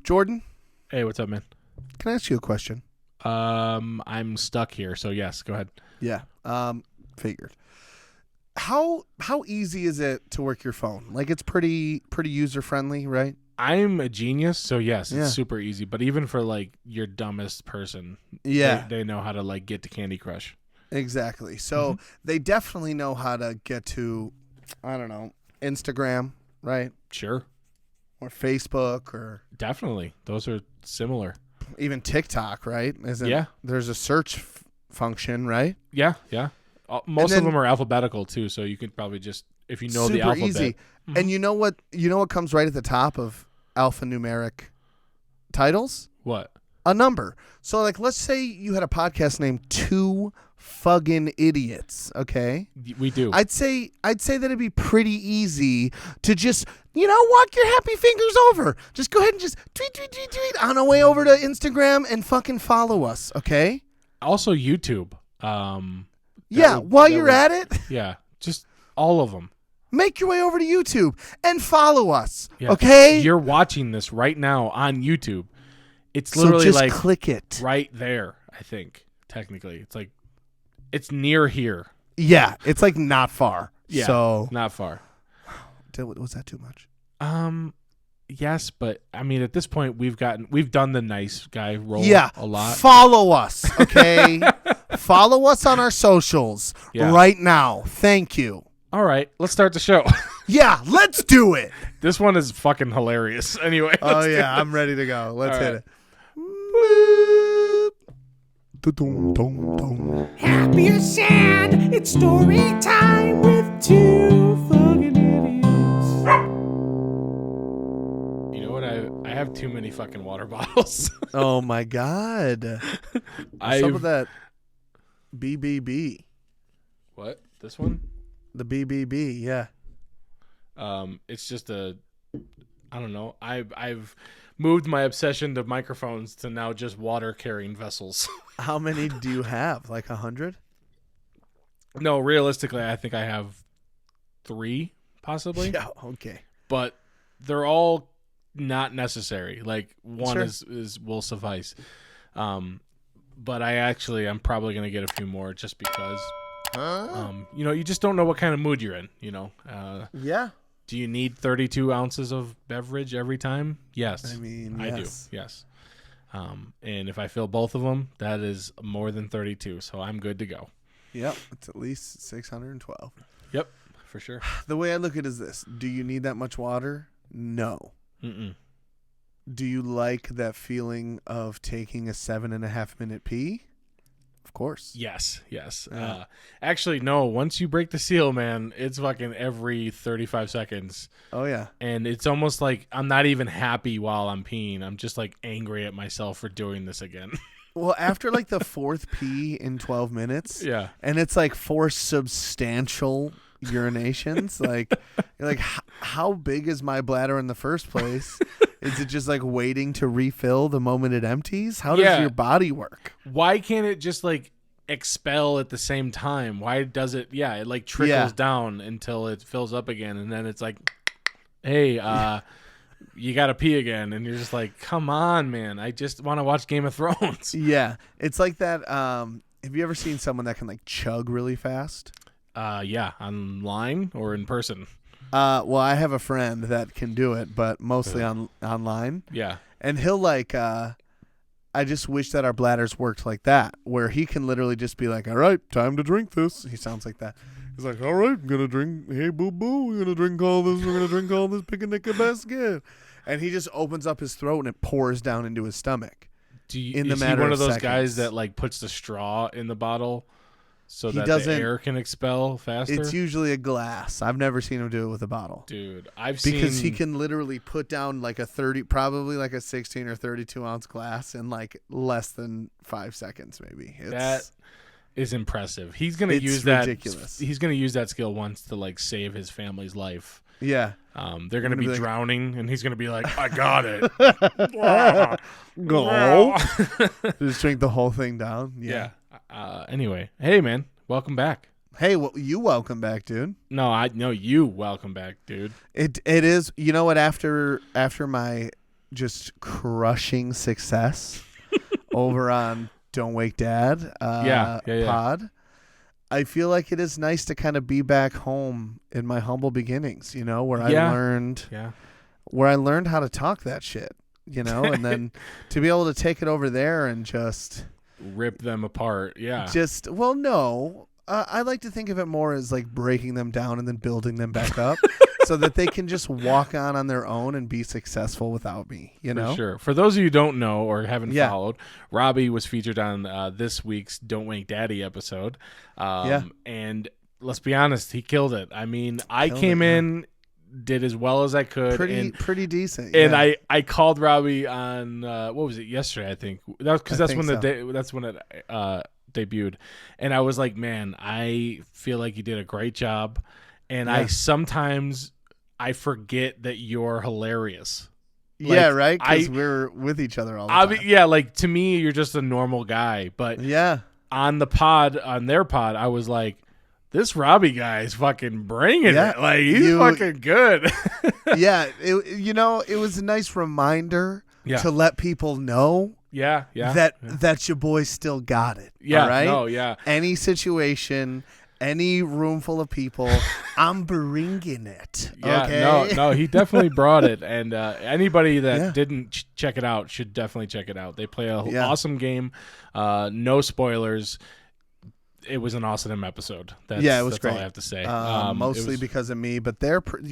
Jordan, Hey, what's up, man? can I ask you a question? I'm stuck here, so yes, go ahead. Yeah. Figured. How easy is it to work your phone? Like, it's pretty user friendly, right? I'm a genius, so yes, it's Yeah. super easy. But even for like your dumbest person, Yeah. they know how to like get to Candy Crush. Exactly. So they definitely know how to get to, I don't know, Instagram, right? Sure, Or Facebook, or definitely, those are similar. even TikTok, right? Yeah. There's a search function, right? Yeah. Most then- of them are alphabetical too, so you could probably just if you know Super the alphabet. easy. And you know what comes right at the top of alphanumeric titles? What? A number. So, like, let's say you had a podcast named Two Fuggin' Idiots, okay? We do. I'd say that it'd be pretty easy to just, walk your happy fingers over. Just go ahead and just tweet on our way over to Instagram and fucking follow us, okay? Also, YouTube. While you're at it, Yeah, just all of them. make your way over to YouTube and follow us, Yeah. okay? You're watching this right now on YouTube. It's So literally just like click it. right there, I think, technically. It's like it's near here. Yeah, it's like not far. Yeah. So, Not far. was that too much? Yes, but I mean at this point we've done the nice guy role Yeah, a lot. follow us, okay? Follow us on our socials Yeah. right now. Thank you. All right, let's start the show. Yeah, let's do it. This one is fucking hilarious. Anyway. Oh, let's do yeah, it. I'm ready to go. Let's All hit right. it. Boop. Happy or sad, it's story time with two fucking idiots. You know what? I have too many fucking water bottles. Oh, my God. What's up with that BBB? What? This one? The BBB, yeah. It's just I don't know. I've moved my obsession to microphones to now just water carrying vessels. How many do you have? Like 100? No, realistically, I think I have 3 possibly. Yeah, okay. But they're all not necessary. Like one Sure. is will suffice. But I'm probably gonna get a few more just because. You just don't know what kind of mood you're in. Yeah. Do you need 32 ounces of beverage every time? Yes. I mean, I do. yes. Yes. And if I fill both of them, that is more than 32. So I'm good to go. Yep, it's at least 612. Yep, for sure. The way I look at it is this. Do you need that much water? No. Mm-mm. Do you like that feeling of taking a 7.5 minute pee? Of course. Yes. Yeah. Actually, no. Once you break the seal, man, it's fucking every 35 seconds. Oh, yeah. And it's almost like I'm not even happy while I'm peeing. I'm just like angry at myself for doing this again. Well, after like the fourth pee in 12 minutes, Yeah. and it's like 4 substantial urinations, you're like, how big is my bladder in the first place? Is it just like waiting to refill the moment it empties? How does Yeah. your body work? Why can't it just like expel at the same time? Why does it? Yeah, it like trickles Yeah. down until it fills up again, and then it's like, hey, you got to pee again, and you're just like, come on, man, I just want to watch Game of Thrones. Yeah. It's like that. Have you ever seen someone that can like chug really fast? Yeah, online or in person. Well, I have a friend that can do it, but mostly online. Yeah. And he'll like, I just wish that our bladders worked like that, where he can literally just be like, all right, time to drink this. He sounds like that. He's like, all right, I'm going to drink. Hey, boo-boo, we're going to drink all this. We're going to drink all this picnic basket. And he just opens up his throat and it pours down into his stomach. Is he matter one of of those seconds. guys that like puts the straw in the bottle so He that doesn't- the air can expel faster? It's usually a glass. I've never seen him do it with a bottle. Dude, I've Because seen he can literally put down like probably like a 16 or 32 ounce glass in like less than 5 seconds, maybe. that is impressive. He's gonna It's use that. ridiculous. He's gonna use that skill once to like save his family's life. Yeah. They're gonna be be like- drowning, and he's gonna be like, "I got it." Go. Just drink the whole thing down. Yeah. Anyway, hey man, welcome back. Hey, well, you welcome back, dude. No, I know you. Welcome back, dude. It is. You know what? After my just crushing success over on Don't Wake Dad Yeah. pod. I feel like it is nice to kind of be back home in my humble beginnings, where I learned how to talk that shit, and then to be able to take it over there and just rip them apart. Yeah. No. I like to think of it more as like breaking them down and then building them back up so that they can just walk on their own and be successful without me, For sure. For those of you who don't know or haven't followed, Robbie was featured on this week's Don't Wake Daddy episode. And let's be honest, he killed it. I mean, I came in, did as well as I could. Pretty decent. And I called Robbie on, what was it, yesterday, I think. That's when it debuted, and I was like, man, I feel like you did a great job, and I sometimes forget that you're hilarious. Right, because we're with each other all the time. Like to me you're just a normal guy, but on their pod I was like, this Robbie guy is fucking bringing it. Like he's fucking good. It was a nice reminder to let people know that your boy still got it. All right? Any situation, any room full of people, I'm bringing it. No, he definitely brought it. And anybody that didn't check it out should definitely check it out. They play an awesome game. No spoilers. It was an awesome episode. It was great. All I have to say. Mostly because of me, but they're fine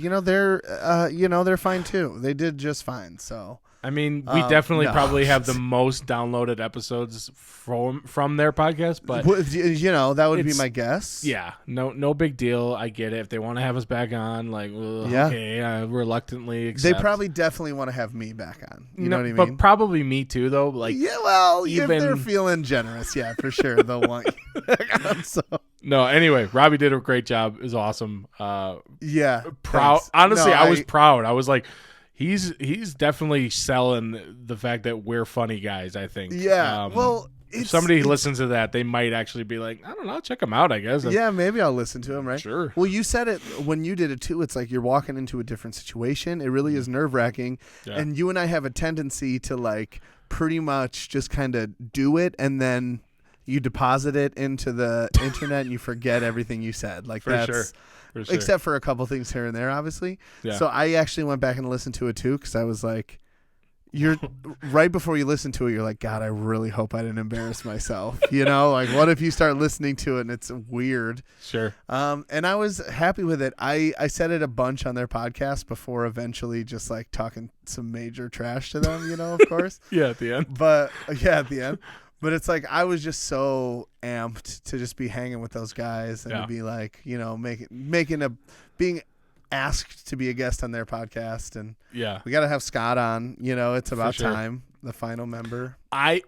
too. They did just fine. So. I mean, we definitely probably have the most downloaded episodes from their podcast, but that would be my guess. Yeah, no big deal. I get it. If they want to have us back on, like, okay, reluctantly accept. They probably definitely want to have me back on. You know what I mean? But probably me too, though. Like, if they're feeling generous, for sure they'll want you back on. So. No, anyway, Robbie did a great job. It was awesome. Proud. Thanks. Honestly, I was proud. I was like, He's definitely selling the fact that we're funny guys, I think. Yeah. If somebody listens to that, they might actually be like, I don't know, check him out, I guess. Yeah, maybe I'll listen to him, right? Sure. Well, you said it when you did it too. It's like you're walking into a different situation. It really is nerve-wracking. Yeah. And you and I have a tendency to like pretty much just kind of do it and then you deposit it into the internet and you forget everything you said. Like that's sure. Except for a couple things here and there, obviously. Yeah. So I actually went back and listened to it too because I was like, you're right before you listen to it, you're like, God, I really hope I didn't embarrass myself. Like what if you start listening to it and it's weird? Sure. And I was happy with it. I said it a bunch on their podcast before eventually just like talking some major trash to them, of course. At the end. But at the end. But it's like I was just so amped to just be hanging with those guys and to be like, being asked to be a guest on their podcast. And we got to have Scott on. It's about time, the final member.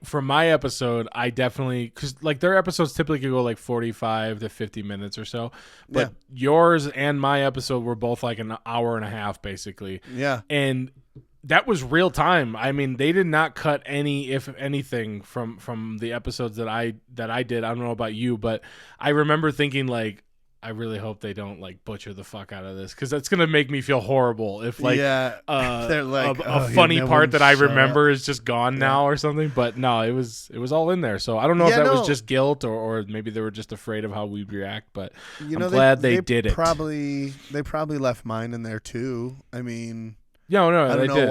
For my episode, I definitely, because like their episodes typically go like 45 to 50 minutes or so. But yours and my episode were both like an hour and a half, basically. Yeah. And that was real time. I mean, they did not cut any, if anything, from the episodes that I did. I don't know about you, but I remember thinking like, I really hope they don't like butcher the fuck out of this because that's gonna make me feel horrible if like they're like a funny part that I remember is just gone now or something. But no, it was all in there. So I don't know if that was just guilt or maybe they were just afraid of how we'd react. But I'm glad they did it. They probably left mine in there too. I mean. No, I don't know did.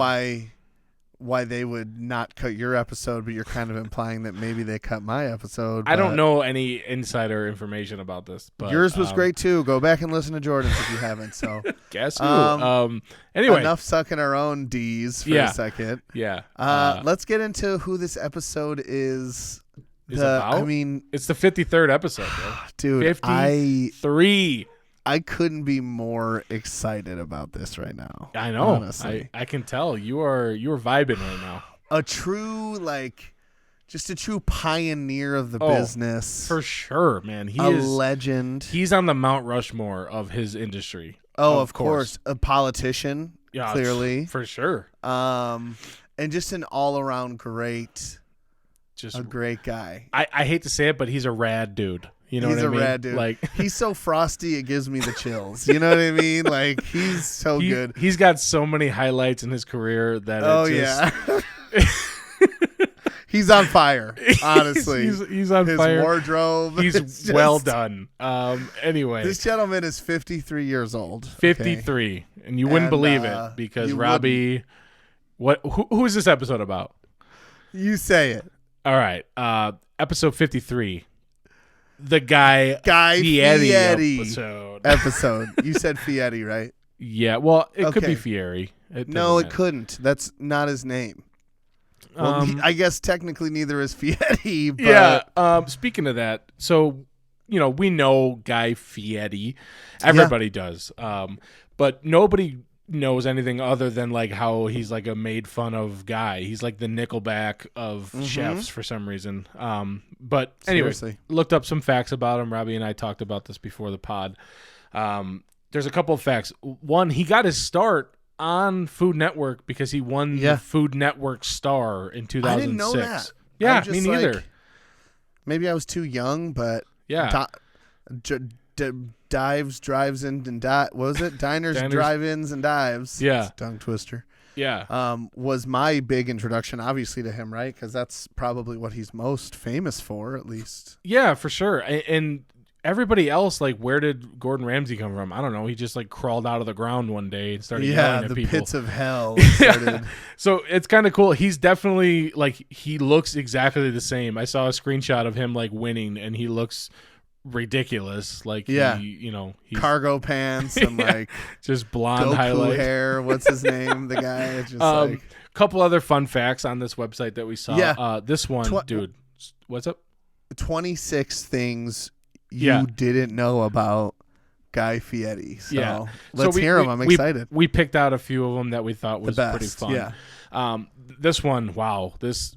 why they would not cut your episode, but you're kind of implying that maybe they cut my episode. I don't know any insider information about this, but yours was great too. Go back and listen to Jordan's if you haven't. So guess who? Anyway, enough sucking our own D's for a second. Yeah. Let's get into who this episode is. About? I mean, it's the 53rd episode, bro. Dude. 53. I couldn't be more excited about this right now. I know. Honestly. I can tell you are vibing right now. A true just a true pioneer of the business. For sure, man. He is a legend. He's on the Mount Rushmore of his industry. Oh, of course. A politician, clearly. For sure. And just an all-around great, a great guy. I hate to say it, but he's a rad dude. You know he's what I a mean? rad dude. Like he's so frosty, it gives me the chills. You know what I mean? Like he's so good. He's got so many highlights in his career that He's on fire. Honestly, he's on his fire. Wardrobe. He's well done. Anyway, this gentleman is 53 years old. 53, okay. And you wouldn't believe it because Robbie. Who is this episode about? You say it. All right, episode 53. The Guy Fieri episode. You said Fieri, right? Yeah. Well, it could be Fieri. No, it couldn't. That's not his name. Well, I guess technically neither is Fieri. But... Yeah. Speaking of that, so we know Guy Fieri. Everybody does. But nobody knows anything other than like how he's like a made fun of guy. He's like the Nickelback of chefs for some reason. But anyway, looked up some facts about him. Robbie and I talked about this before the pod. There's a couple of facts. One, he got his start on Food Network because he won the Food Network Star in 2006. I didn't know that. Yeah, me neither. Maybe I was too young, but dives, drives in, and what was it? Diners, drive-ins, and dives. Yeah, tongue twister. Yeah, was my big introduction, obviously, to him, right? Because that's probably what he's most famous for, at least. Yeah, for sure. And everybody else, like, where did Gordon Ramsay come from? I don't know. He just like crawled out of the ground one day and started yelling at people. Yeah, the pits of hell started. So it's kind of cool. He's definitely like he looks exactly the same. I saw a screenshot of him like winning, and he looks ridiculous. Like he's cargo pants and like just blonde Goku highlights, hair. What's his name? The guy. It's just like couple other fun facts on this website that we saw. Yeah, this one, dude. What's up? 26 things you didn't know about Guy Fieri. So let's hear them. I'm excited. We picked out a few of them that we thought was pretty fun. Yeah. This one, this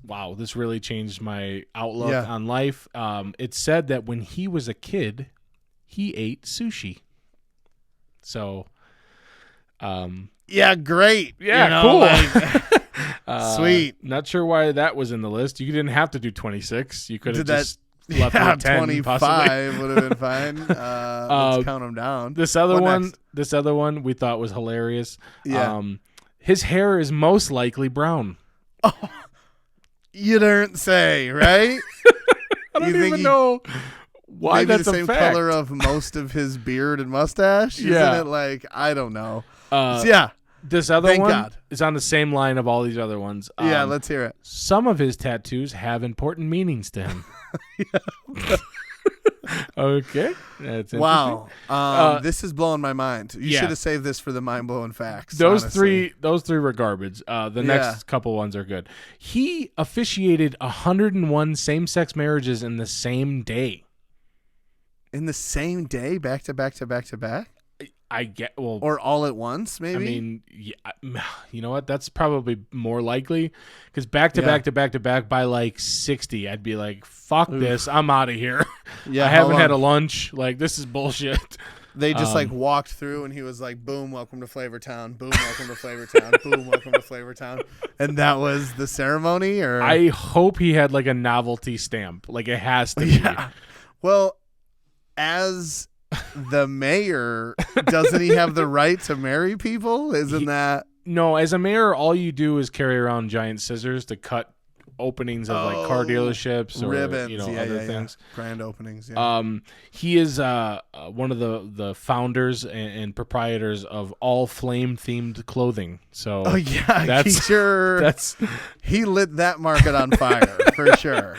really changed my outlook on life. It said that when he was a kid, he ate sushi. So, great. Yeah, cool. Like, sweet. Not sure why that was in the list. You didn't have to do 26. You could have just left with 10. 25 would have been fine. Let's count them down. This other one we thought was hilarious. Yeah. His hair is most likely brown. Oh, you didn't say, right? I don't even know why maybe that's the same a fact. Color of most of his beard and mustache. Yeah. Isn't it like, I don't know. This other Thank one God. is on the same line of all these other ones. Let's hear it. Some of his tattoos have important meanings to him. Okay, that's interesting. Wow. This is blowing my mind. You should have saved this for the mind-blowing facts. Those honestly. three were garbage. The next couple ones are good. He officiated 101 same-sex marriages in the same day. In the same day, back to back to back to back? Or all at once, maybe. I mean, you know what? That's probably more likely because back to back to back to back by like 60, I'd be like, "Fuck this! I'm out of here. I haven't had a lunch. Like this is bullshit." They just like walked through, and he was like, "Boom, welcome to Flavortown. Boom, welcome to Flavortown. Boom, welcome to Flavortown." And that was the ceremony. Or I hope he had like a novelty stamp. Like it has to be. Yeah. Well, as the mayor, doesn't he have the right to marry people? No, as a mayor, all you do is carry around giant scissors to cut openings of like car dealerships or ribbons, other things. Grand openings. He is one of the founders and proprietors of all flame themed clothing. So he lit that market on fire for sure.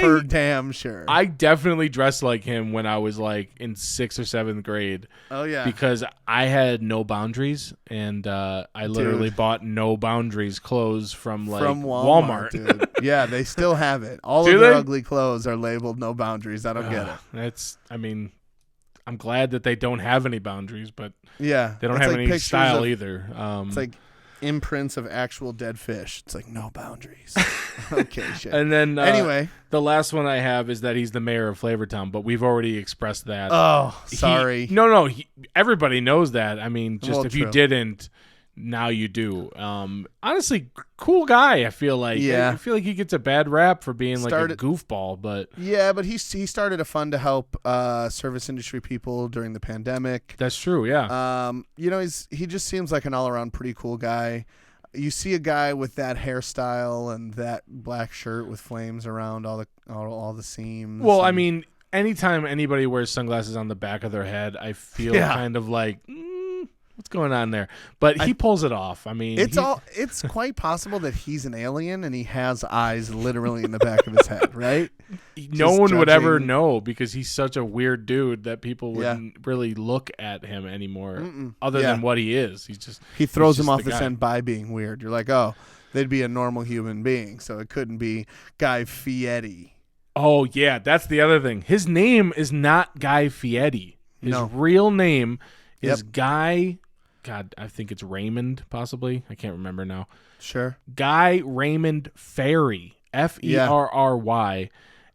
For damn sure. I definitely dressed like him when I was like in 6th or 7th grade. Oh yeah, because I had no boundaries and I literally bought no boundaries clothes from Walmart. Dude. Yeah, they still have it. All of their ugly clothes are labeled no boundaries. I don't get it. I'm glad that they don't have any boundaries, but they don't have like any style either. It's like imprints of actual dead fish. It's like no boundaries. Okay, shit. And then anyway, the last one I have is that he's the mayor of Flavortown, but we've already expressed that. Oh, sorry. No, everybody knows that. I mean, if you didn't, now you do. Honestly, cool guy. I feel like. Yeah. I feel like he gets a bad rap for being like a goofball, but yeah, but he started a fund to help service industry people during the pandemic. That's true. Yeah. He just seems like an all around pretty cool guy. You see a guy with that hairstyle and that black shirt with flames around all the seams. Well, I mean, anytime anybody wears sunglasses on the back of their head, I feel kind of like. What's going on there? But he pulls it off. I mean, it's quite possible that he's an alien and he has eyes literally in the back of his head, right? No one would ever know because he's such a weird dude that people wouldn't really look at him anymore other than what he is. He throws him off the scent by being weird. You're like, oh, they'd be a normal human being, so it couldn't be Guy Fieri. Oh, yeah, that's the other thing. His name is not Guy Fieri. His real name is Guy... God, I think it's Raymond, possibly. I can't remember now. Sure. Guy Raymond Ferry, Ferry,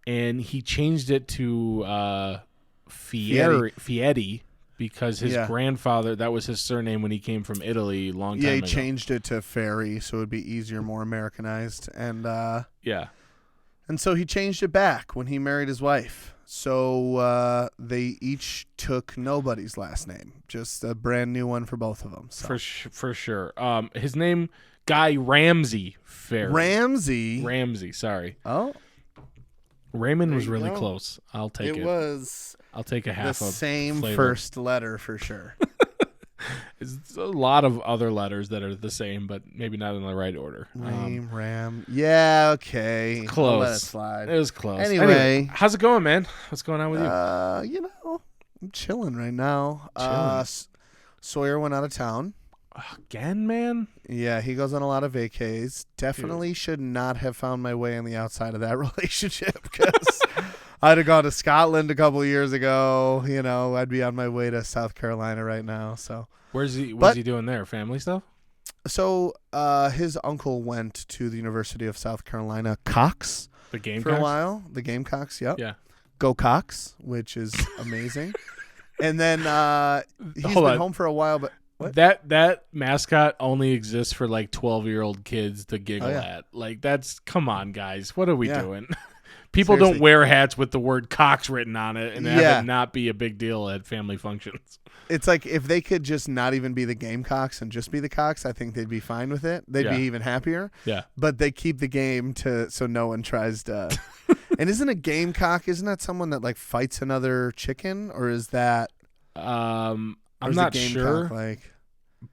and he changed it to Fieri because his grandfather, that was his surname when he came from Italy a long time ago. Yeah, he changed it to Ferry so it would be easier, more Americanized. And and so he changed it back when he married his wife. So they each took nobody's last name, just a brand new one for both of them. So. For sure. His name, Guy Ramsey Ferry. Ramsey, sorry. Oh. Raymond was really close. I'll take it. It was. I'll take a half the of same flavor. First letter for sure. There's a lot of other letters that are the same, but maybe not in the right order. Ram. Yeah, okay. Close. I'll let it slide. It was close. Anyway, how's it going, man? What's going on with you? I'm chilling right now. Sawyer went out of town. Again, man? Yeah, he goes on a lot of vacays. Definitely should not have found my way on the outside of that relationship because I'd have gone to Scotland a couple of years ago. I'd be on my way to South Carolina right now. So what's he doing there? Family stuff? So his uncle went to the University of South Carolina, Cox, the Gamecocks? for a while. The Gamecocks, yep. Yeah. Go Cox, which is amazing. And then he's been home for a while, but what? That mascot only exists for like 12-year-old kids to giggle at. Like come on, guys. What are we doing? People don't wear hats with the word Cox written on it and have it not be a big deal at family functions. It's like if they could just not even be the Gamecocks and just be the Cox, I think they'd be fine with it. They'd be even happier. Yeah. But they keep the game so no one tries to. And isn't a gamecock? Isn't that someone that like fights another chicken, or is that? I'm not sure.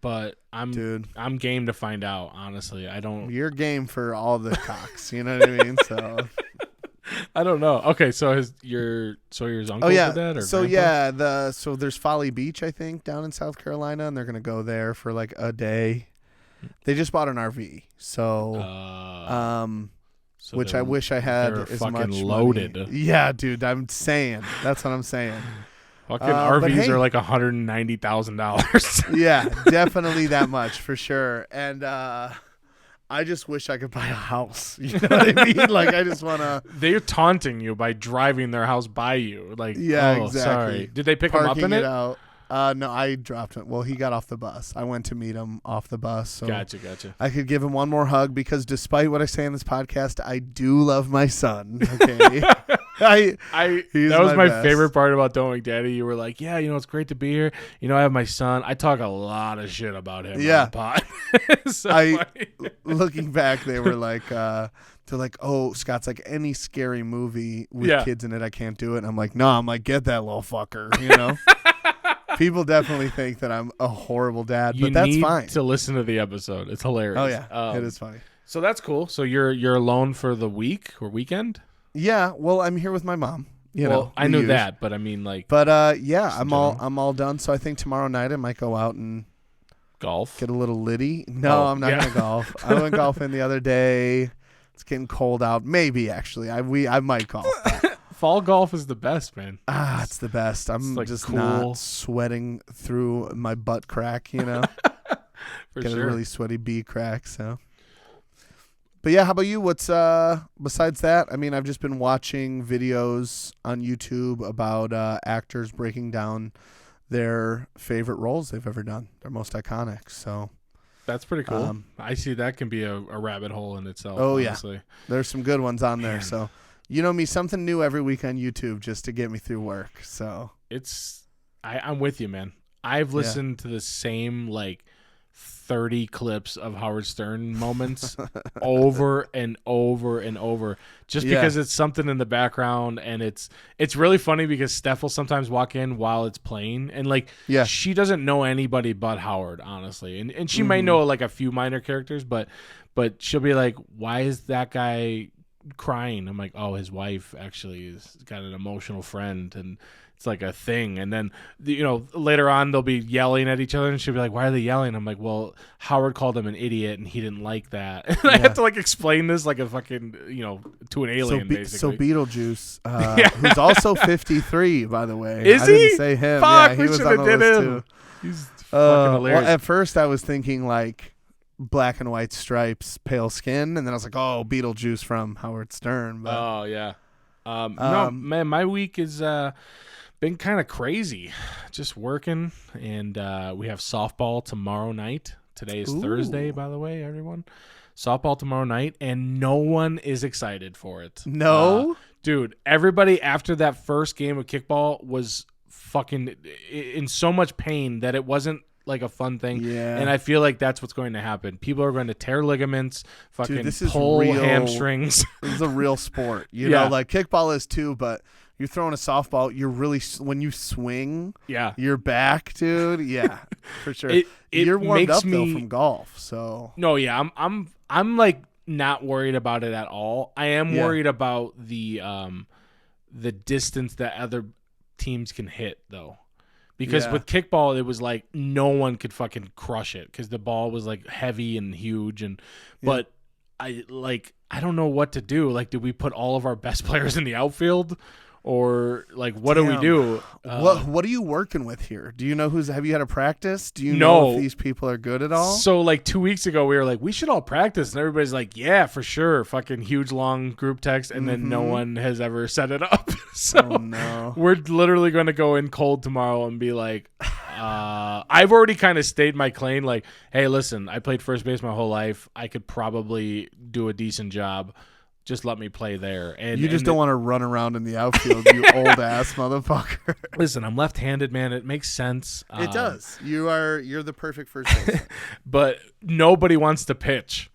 But I'm game to find out. Honestly, I don't. You're game for all the cocks. You know what I mean? So. I don't know. Okay, so your Sawyer's uncle did that, or so grandpa? so there's Folly Beach, I think, down in South Carolina, and they're gonna go there for like a day. They just bought an RV, which I wish I had as much loaded. Money. Yeah, dude, I'm saying that's what I'm saying. Fucking RVs are like $190,000. Yeah, definitely that much for sure, and. I just wish I could buy a house. You know what I mean? Like, I just want to... They're taunting you by driving their house by you. Like, exactly. Sorry. Did they pick him up in it? Out. No, I dropped him. Well, he got off the bus. I went to meet him off the bus. So Gotcha. I could give him one more hug because despite what I say in this podcast, I do love my son. Okay. That was my favorite part about Doing Daddy. You were like, yeah, it's great to be here. I have my son. I talk a lot of shit about him on the pod. Looking back, they were like, they're like, oh, Scott's like, any scary movie with kids in it, I can't do it. And I'm like, no, get that little fucker, People definitely think that I'm a horrible dad, but that's fine. You need to listen to the episode. It's hilarious. Oh, yeah. It is funny. So that's cool. So you're alone for the week or weekend? Yeah. Well, I'm here with my mom. I knew that, but I mean, like. But I'm all done. So I think tomorrow night I might go out and golf. Get a little litty. No, I'm not gonna golf. I went golfing the other day. It's getting cold out. Maybe actually, I might golf. Fall golf is the best, man. It's the best. I'm like just cool. Not sweating through my butt crack, For Get sure. a really sweaty bee crack, so. But yeah, how about you? What's besides that? I mean, I've just been watching videos on YouTube about actors breaking down their favorite roles they've ever done, their most iconic. So That's pretty cool. I see that can be a rabbit hole in itself. Oh, honestly. yeah. There's some good ones on there. So, you know me, something new every week on YouTube just to get me through work. So I'm with you, man. I've listened to the same 30 clips of Howard Stern moments over and over and over, just because it's something in the background, and it's really funny because Steph will sometimes walk in while it's playing, and she doesn't know anybody but Howard, honestly, and she might know a few minor characters, but she'll be like, why is that guy crying? I'm like, oh, his wife actually has got an emotional friend, and it's like a thing. And then, later on they'll be yelling at each other, and she'll be like, why are they yelling? I'm like, well, Howard called him an idiot and he didn't like that. And I have to explain this like a fucking, to an alien, basically. So Beetlejuice, who's also 53, by the way. Is I he? didn't say him. Fuck, he we was should on have the did list him. too. He's fucking hilarious. Well, at first I was thinking black and white stripes, pale skin, and then I was like, oh, Beetlejuice from Howard Stern. But, oh, yeah. No, man, my week is been kind of crazy. Just working, and we have softball tomorrow night. Today is Thursday, by the way, everyone. Softball tomorrow night, and no one is excited for it. No? Dude, everybody after that first game of kickball was fucking in so much pain that it wasn't like a fun thing. Yeah. And I feel like that's what's going to happen. People are going to tear ligaments, fucking Dude, this is pull real, hamstrings. This is a real sport. You know, kickball is too, but you're throwing a softball, you're really, when you swing, your back, dude, for sure. You're warmed up though from golf, so. No, yeah, I'm not worried about it at all. I am worried about the distance that other teams can hit though. Because with kickball, it was no one could fucking crush it because the ball was heavy and huge, but I don't know what to do. Do we put all of our best players in the outfield? Or what do we do? What are you working with here? Do you know have you had a practice? Do you know if these people are good at all? So 2 weeks ago we were like, we should all practice, and everybody's like, yeah, for sure. Fucking huge long group text, and then no one has ever set it up. So we're literally going to go in cold tomorrow and be like, I've already kind of stated my claim, hey, listen, I played first base my whole life. I could probably do a decent job. Just let me play there. And you just don't want to run around in the outfield, you old ass motherfucker. Listen, I'm left-handed, man. It makes sense. It does. You're the perfect first baseman. But nobody wants to pitch.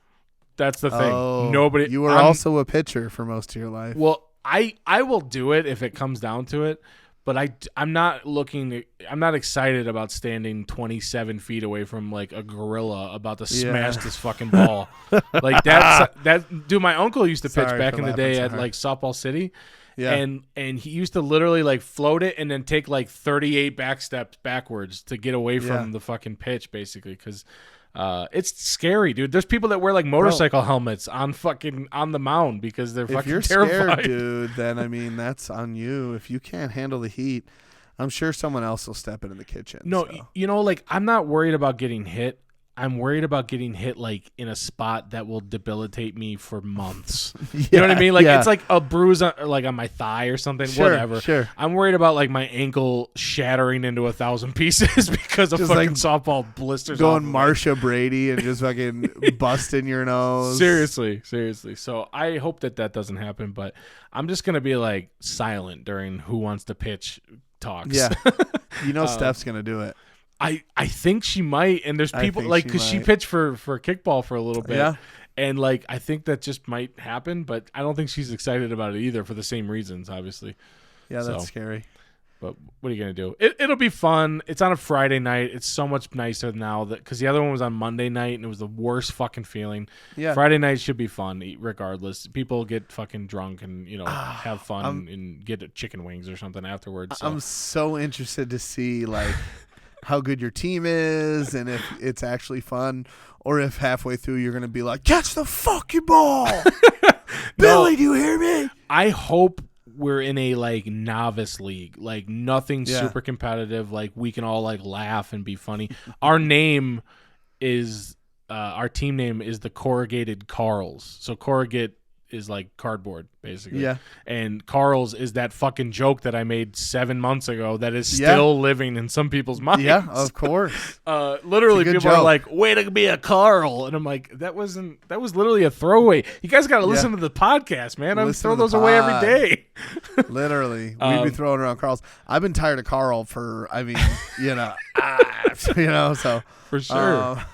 That's the thing. Nobody. You were also a pitcher for most of your life. Well, I will do it if it comes down to it. But I'm not excited about standing 27 feet away from a gorilla about to smash this fucking ball. Dude, my uncle used to pitch back in the day at Softball City. Yeah. And he used to literally float it and then take 38 back steps backwards to get away from the fucking pitch, basically, because it's scary, dude. There's people that wear motorcycle helmets on the mound because they're fucking terrified. If you're scared, dude, then that's on you. If you can't handle the heat, I'm sure someone else will step into the kitchen. No, I'm not worried about getting hit. I'm worried about getting hit in a spot that will debilitate me for months. You know what I mean? It's a bruise on my thigh or something. Whatever. Sure. I'm worried about my ankle shattering into 1,000 pieces because of just fucking softball blisters. Going Marsha Brady and just fucking busting your nose. Seriously. So I hope that doesn't happen, but I'm just gonna be silent during who wants to pitch talks. Yeah. Steph's gonna do it. I think she might, and there's people because she pitched for kickball for a little bit, and I think that just might happen, but I don't think she's excited about it either for the same reasons, obviously. Yeah, that's scary. But what are you gonna do? It'll be fun. It's on a Friday night. It's so much nicer now because the other one was on Monday night and it was the worst fucking feeling. Yeah, Friday night should be fun regardless. People get fucking drunk and have fun and get chicken wings or something afterwards. So. I'm so interested to see how good your team is and if it's actually fun or if halfway through you're going to be like, catch the fucking ball. Billy, do you hear me? I hope we're in a novice league, nothing super competitive. We can all laugh and be funny. Our name is, our team name is the Corrugated Carls. So corrugate is like cardboard, basically. Yeah. And Carl's is that fucking joke that I made 7 months ago that is still living in some people's minds. Yeah, of course. Literally, people are like, "Way to be a Carl," and I'm like, "That was literally a throwaway." You guys got to listen to the podcast, man. I throw those away every day. Literally, we'd be throwing around Carl's. I've been tired of Carl for, so for sure.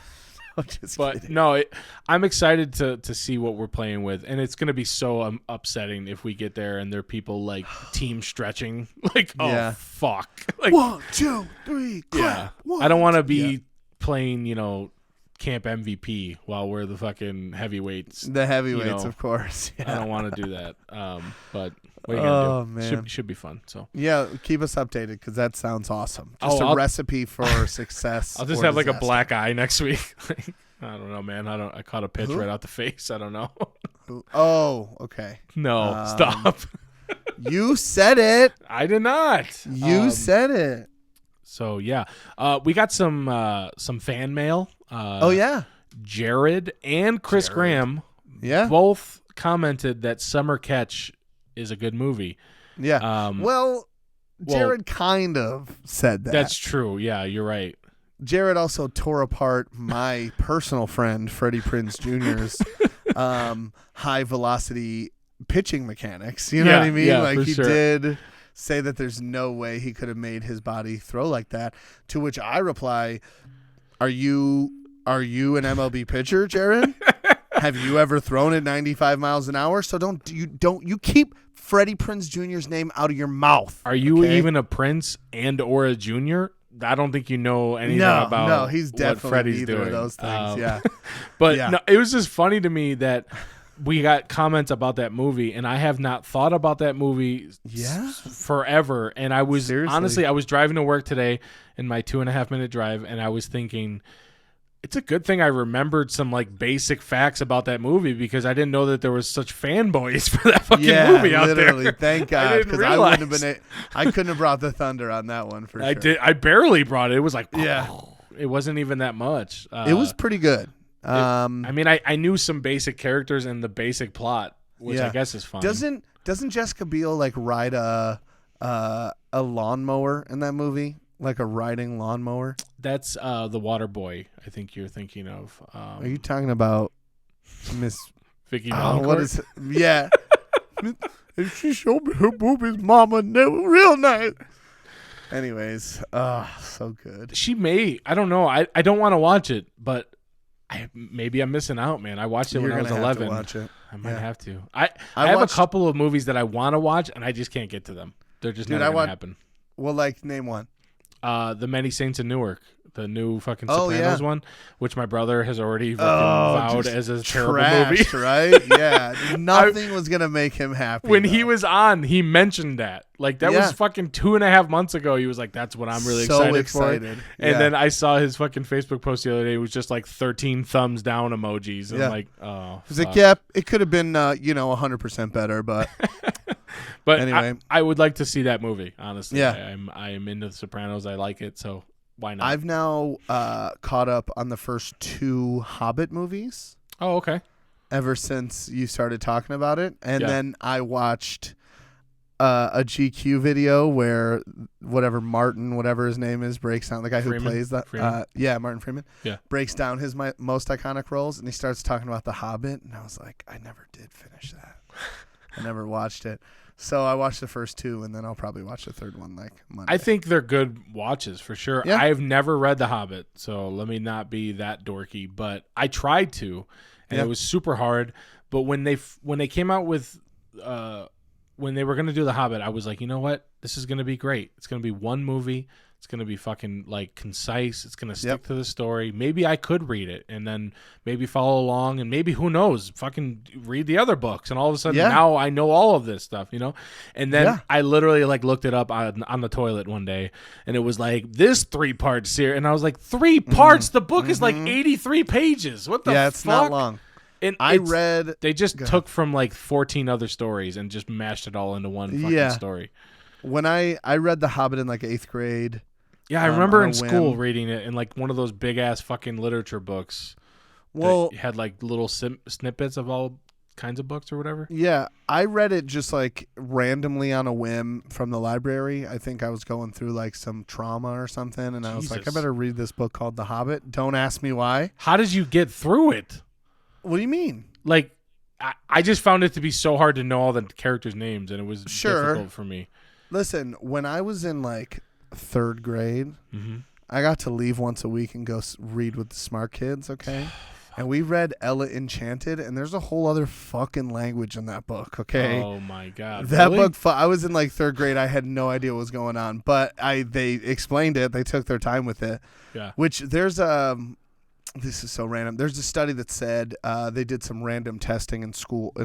But kidding. no, I'm excited to see what we're playing with, and it's gonna be so upsetting if we get there and there are people like team stretching, like fuck, like 1, 2, 3, yeah. I don't want to be playing, camp MVP while we're the fucking heavyweights. The heavyweights, of course. Yeah. I don't want to do that. But what are you gonna do? Man. Should be fun. So yeah, keep us updated because that sounds awesome. Just a recipe for success. I'll just have like a black eye next week. I don't know, man. I caught a pitch right out the face. I don't know. Oh, okay. No, stop. You said it. I did not. You said it. So yeah, we got some fan mail. Yeah, Jared and Chris Graham, both commented that Summer Catch is a good movie. Yeah. Jared kind of said that. That's true. Yeah, you're right. Jared also tore apart my personal friend Freddie Prinze Jr.'s high velocity pitching mechanics. You know what I mean? Yeah, like he sure. did say that there's no way he could have made his body throw like that. To which I reply, Are you an MLB pitcher, Jared? Have you ever thrown at 95 miles an hour? So don't you keep Freddie Prinze Jr.'s name out of your mouth. Are you even a Prince and or a junior? I don't think you know anything about No, he's definitely what Freddie's neither doing. of those things. Yeah. But no, it was just funny to me that we got comments about that movie, and I have not thought about that movie forever. And I was honestly, I was driving to work today in my 2.5 minute drive, and I was thinking, it's a good thing I remembered some like basic facts about that movie because I didn't know that there was such fanboys for that fucking movie out there. Thank God, because I wouldn't have been. I couldn't have brought the thunder on that one for sure. I barely brought it. It was like, it wasn't even that much. It was pretty good. I mean, I knew some basic characters and the basic plot, which I guess is fine. Doesn't Jessica Biel like ride a lawnmower in that movie? Like a riding lawnmower? That's the Water Boy. I think you're thinking of. Are you talking about Miss Vicky Valancourt? What is? Yeah. And she showed me her boobies, mama, and they were real nice. Anyways, so good. She may. I don't know. I don't want to watch it, but maybe I'm missing out, man. I watched it when I was 11. Have to watch it. I might have to. I have a couple of movies that I want to watch, and I just can't get to them. They're just not going to happen. Well, like, name one. The Many Saints in Newark, the new fucking Sopranos one, which my brother has already vowed as a terrible movie. Right? Yeah, nothing was gonna make him happy. When he was on, he mentioned that. Like that was fucking 2.5 months ago. He was like, "That's what I'm really excited for." And then I saw his fucking Facebook post the other day. It was just like 13 thumbs down emojis. And I'm like, oh. He's like, "Yeah, it could have been 100% better, but." But anyway, I would like to see that movie. Honestly, yeah, I'm into The Sopranos. I like it, so why not? I've now caught up on the first 2 Hobbit movies. Oh, okay. Ever since you started talking about it, and then I watched a GQ video where whatever his name is, breaks down the guy who plays that. Martin Freeman. Yeah, breaks down his most iconic roles, and he starts talking about The Hobbit, and I was like, I never did finish that. I never watched it. So I watched the first 2, and then I'll probably watch the third one like Monday. I think they're good watches for sure. Yeah. I've never read The Hobbit, so let me not be that dorky. But I tried to, and it was super hard. But when they came out with when they were going to do The Hobbit, I was like, you know what? This is going to be great. It's going to be one movie. It's going to be fucking like concise. It's going to stick to the story. Maybe I could read it and then maybe follow along and maybe, who knows, fucking read the other books. And all of a sudden now I know all of this stuff, you know? And then I literally like looked it up on the toilet one day and it was like this 3-part series. And I was like, 3 parts? The book is like 83 pages. What the fuck? Yeah, it's not long. And they just took from like 14 other stories and just mashed it all into one fucking story. When I read The Hobbit in like 8th grade. Yeah, I remember in school reading it in like one of those big ass fucking literature books. Well, had like little snippets of all kinds of books or whatever. Yeah, I read it just like randomly on a whim from the library. I think I was going through like some trauma or something, and I was like, I better read this book called The Hobbit. Don't ask me why. How did you get through it? What do you mean? Like, I just found it to be so hard to know all the characters' names, and it was difficult for me. Listen, when I was in like 3rd grade, I got to leave once a week and go read with the smart kids, okay? And we read Ella Enchanted, and there's a whole other fucking language in that book, okay? Oh, my God. That book, I was in like 3rd grade. I had no idea what was going on, but they explained it. They took their time with it. Yeah. Which there's this is so random. There's a study that said they did some random testing in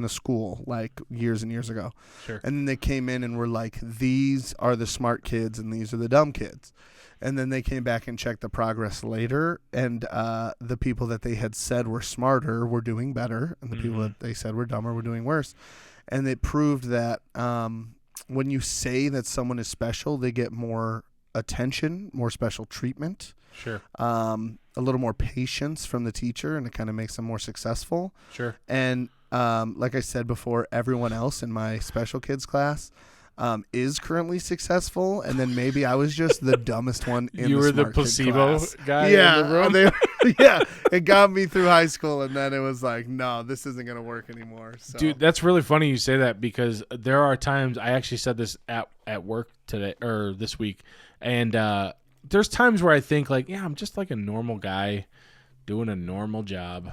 a school like years and years ago. Sure. And then they came in and were like, these are the smart kids and these are the dumb kids. And then they came back and checked the progress later, and the people that they had said were smarter were doing better, and the people that they said were dumber were doing worse. And it proved that when you say that someone is special, they get more attention, more special treatment. Sure. A little more patience from the teacher, and it kind of makes them more successful. Sure. And like I said before, everyone else in my special kids class is currently successful, and then maybe I was just the dumbest one in you the were the smart kid placebo class. guy in the room? Yeah, it got me through high school, and then it was like, no, this isn't going to work anymore. So. Dude, that's really funny you say that, because there are times, I actually said this at work today or this week, and there's times where I think like, yeah, I'm just like a normal guy doing a normal job,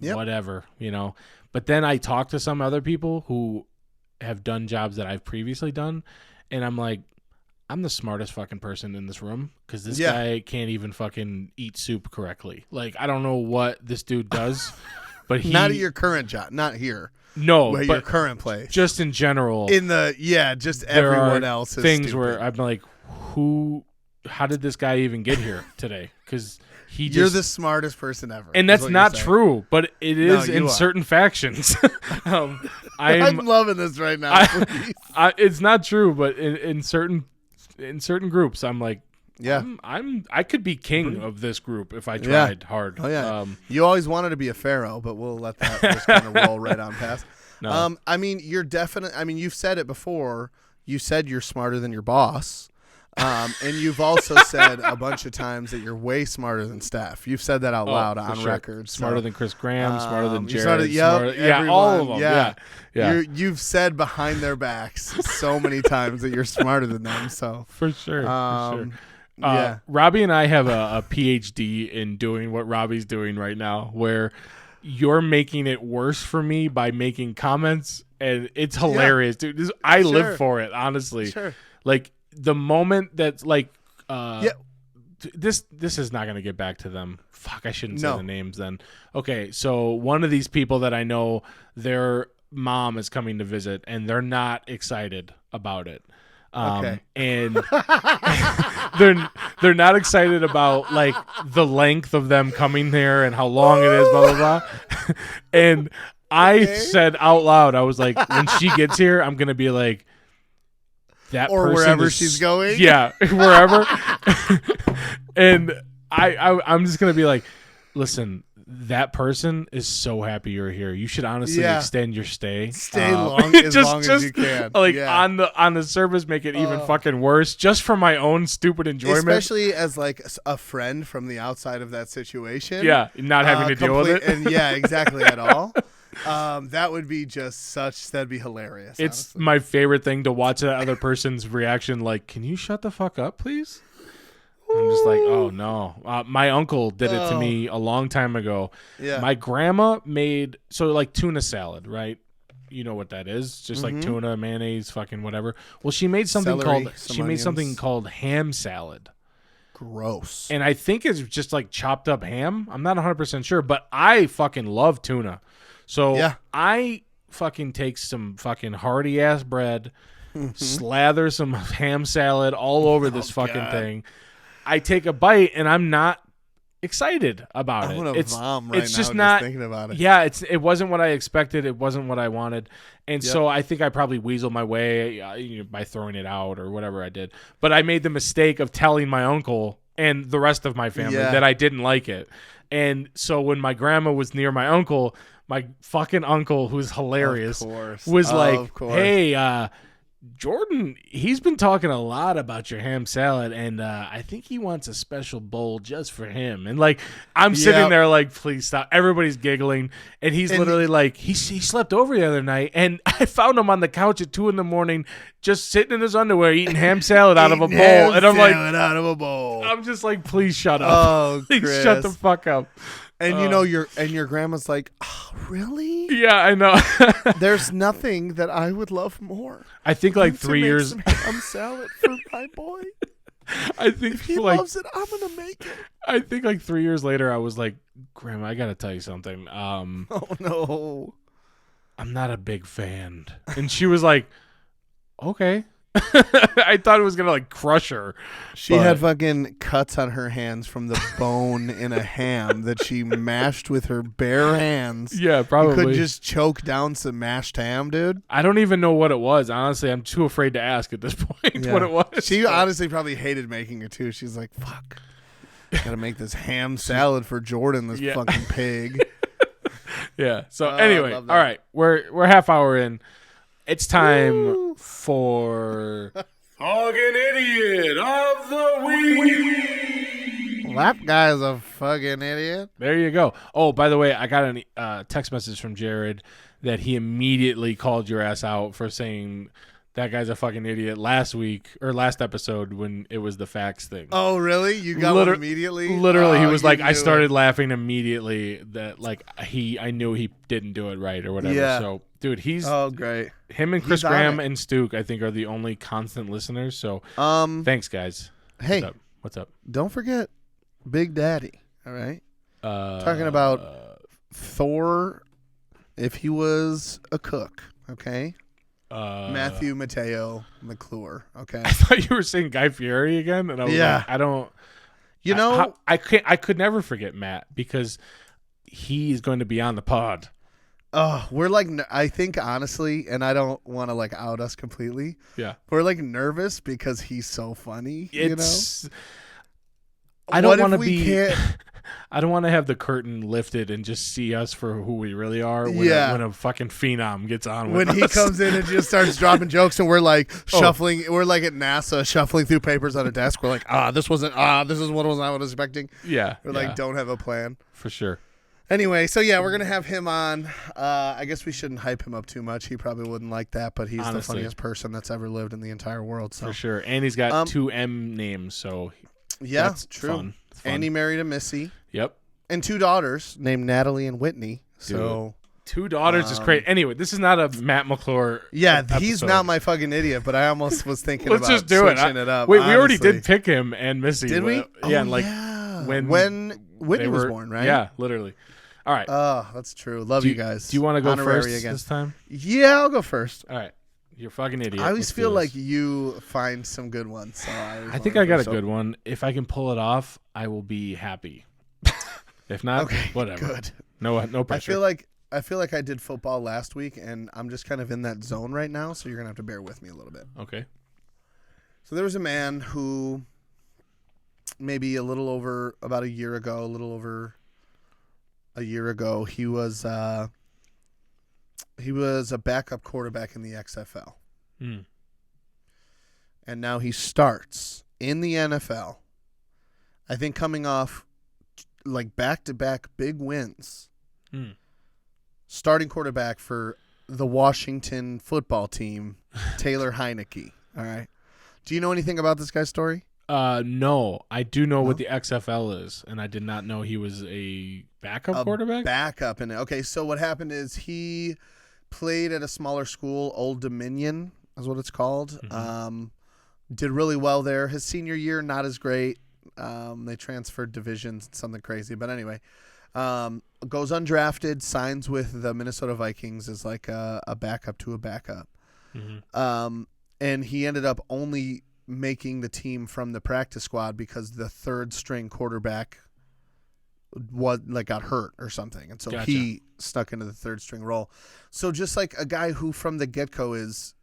whatever, you know. But then I talk to some other people who have done jobs that I've previously done, and I'm like, I'm the smartest fucking person in this room, because this guy can't even fucking eat soup correctly. Like, I don't know what this dude does, but he not at your current job, not here. No, but your current place, just in general. In the just everyone else is things stupid. where I'm like, how did this guy even get here today? Because you're the smartest person ever, and that's not true, but it is in certain factions. I'm loving this right now. It's not true, but in certain groups, I'm like, yeah, I could be king of this group if I tried hard. Oh yeah, you always wanted to be a pharaoh, but we'll let that just kind of roll right on past. No. I mean, you're definitely. I mean, you've said it before. You said you're smarter than your boss. And you've also said a bunch of times that you're way smarter than Steph. You've said that out loud on record. Smarter than Chris Graham, smarter than Jared. Everyone, all of them. Yeah. You've said behind their backs so many times that you're smarter than them. So for sure. Yeah. Robbie and I have a PhD in doing what Robbie's doing right now, where you're making it worse for me by making comments, and it's hilarious, dude. I live for it, honestly. Sure. Like, the moment that's like, this is not going to get back to them. Fuck, I shouldn't say the names then. Okay, so one of these people that I know, their mom is coming to visit, and they're not excited about it. And they're not excited about like the length of them coming there and how long it is, blah blah blah. And I said out loud, I was like, when she gets here, I'm gonna be like, that or person wherever is, she's going. Yeah, wherever. And I'm just gonna be like, listen, that person is so happy you're here. You should honestly extend your stay. Stay long as you can. Like on the surface, make it even fucking worse, just for my own stupid enjoyment. Especially as like a friend from the outside of that situation. Yeah, not having to deal with it. And exactly at all. That would be that'd be hilarious. It's honestly. My favorite thing to watch that other person's reaction. Like, can you shut the fuck up, please? I'm just like, oh no. My uncle did it to me a long time ago. Yeah. My grandma made like tuna salad, right? You know what that is? Just like tuna, mayonnaise, fucking whatever. Well, she made something called ham salad. Gross. And I think it's just like chopped up ham. I'm not 100% sure, but I fucking love tuna. So I fucking take some fucking hearty ass bread, slather some ham salad all over this fucking thing. I take a bite and I'm not excited about it. I'm gonna vom right it's now just not thinking about it. Yeah, it wasn't what I expected. It wasn't what I wanted, and so I think I probably weaseled my way by throwing it out or whatever I did. But I made the mistake of telling my uncle and the rest of my family that I didn't like it. And so when my grandma was near my uncle my fucking uncle, who's hilarious, Of course. was like, Of course. hey, Jordan, he's been talking a lot about your ham salad, and I think he wants a special bowl just for him. And like, I'm sitting there like, please stop. Everybody's giggling, and he's literally like, he slept over the other night, and I found him on the couch at 2 a.m, just sitting in his underwear eating ham salad out of a bowl, and I'm like, out of a bowl. I'm just like, please shut up. Oh, please Chris. shut the fuck up. And you know your grandma's like, oh, really? Yeah, I know. There's nothing that I would love more. I think like than 3 to make years. some ham salad for my boy. I think If he like loves it, I'm gonna make it. I think like 3 years later, I was like, Grandma, I gotta tell you something. Oh no, I'm not a big fan. And she was like, okay. I thought it was gonna like crush her. she had fucking cuts on her hands from the bone in a ham that she mashed with her bare hands. Yeah, probably. You could just choke down some mashed ham, dude. I don't even know what it was. Honestly, I'm too afraid to ask at this point what it was. She honestly probably hated making it too. She's like, fuck. Gotta make this ham salad for Jordan, this fucking pig. Yeah. So Oh, anyway, I all love that. right, we're half hour in. It's time for fucking idiot of the week. That guy's a fucking idiot. There you go. Oh, by the way, I got a text message from Jared that he immediately called your ass out for saying that guy's a fucking idiot last week or last episode when it was the facts thing. Oh, really? You got one immediately? Literally, he Oh, was you like, I knew started it. laughing immediately that like I knew he didn't do it right or whatever. Yeah. So, dude, he's Oh, great. him and Chris he's on Graham it. and Stuke, I think, are the only constant listeners. So, thanks, guys. Hey, What's up? don't forget Big Daddy, all right? Talking about Thor if he was a cook, okay? Matthew Mateo McClure, okay? I thought you were saying Guy Fieri again, and I was like, I don't. You know, I could never forget Matt because he's going to be on the pod. oh, we're like, I think honestly, and I don't want to like out us completely. Yeah, We're like nervous because he's so funny. You know, I don't What if want to we be. can't- I don't want to have the curtain lifted and just see us for who we really are. When Yeah. when a fucking phenom gets on when with he us. comes in and just starts dropping jokes, and we're like shuffling. We're like at NASA shuffling through papers on a desk. We're like, this wasn't. This is what I was expecting. Yeah, We're like, don't have a plan. for sure. Anyway, so yeah, we're gonna have him on. I guess we shouldn't hype him up too much. He probably wouldn't like that, but he's the Honestly. funniest person that's ever lived in the entire world. So For sure. And he's got 2 M names, so yeah, that's true. fun. It's fun. And he married a Missy Yep. and 2 daughters named Natalie and Whitney. So 2 daughters is great. Anyway, this is not a Matt McClure. yeah, he's episode. not my fucking idiot, but I almost was thinking Let's about just do it. switching it up. Wait, we already honestly. did pick him and Missy. Did we? Yeah, Oh, like yeah. when Whitney they was were born, right? Yeah, literally. All right. Oh, that's true. Love you guys. Do you want to go Honorary first again? this time? Yeah, I'll go first. All right. You're a fucking idiot. I always Let's do feel this. like you find some good ones. So I think I got a good one. If I can pull it off, I will be happy. If not, Okay, whatever. good. No I pressure. feel like I did football last week, and I'm just kind of in that zone right now. So you're gonna have to bear with me a little bit. Okay. So there was a man who, maybe about a year ago, he was a backup quarterback in the XFL, Mm. and now he starts in the NFL. I think coming off like back-to-back big wins. Mm. Starting quarterback for the Washington football team, Taylor Heineke. All right. Do you know anything about this guy's story? No, I do know what the XFL is, and I did not know he was a backup quarterback. Backup in it. Okay, so what happened is he played at a smaller school, Old Dominion is what it's called. Mm-hmm. Did really well there. His senior year, not as great. They transferred divisions, something crazy. But anyway, goes undrafted, signs with the Minnesota Vikings as like a backup to a backup. Mm-hmm. And he ended up only making the team from the practice squad because the third string quarterback got hurt or something. And so Gotcha. he stuck into the third string role. So just like a guy who from the get-go is,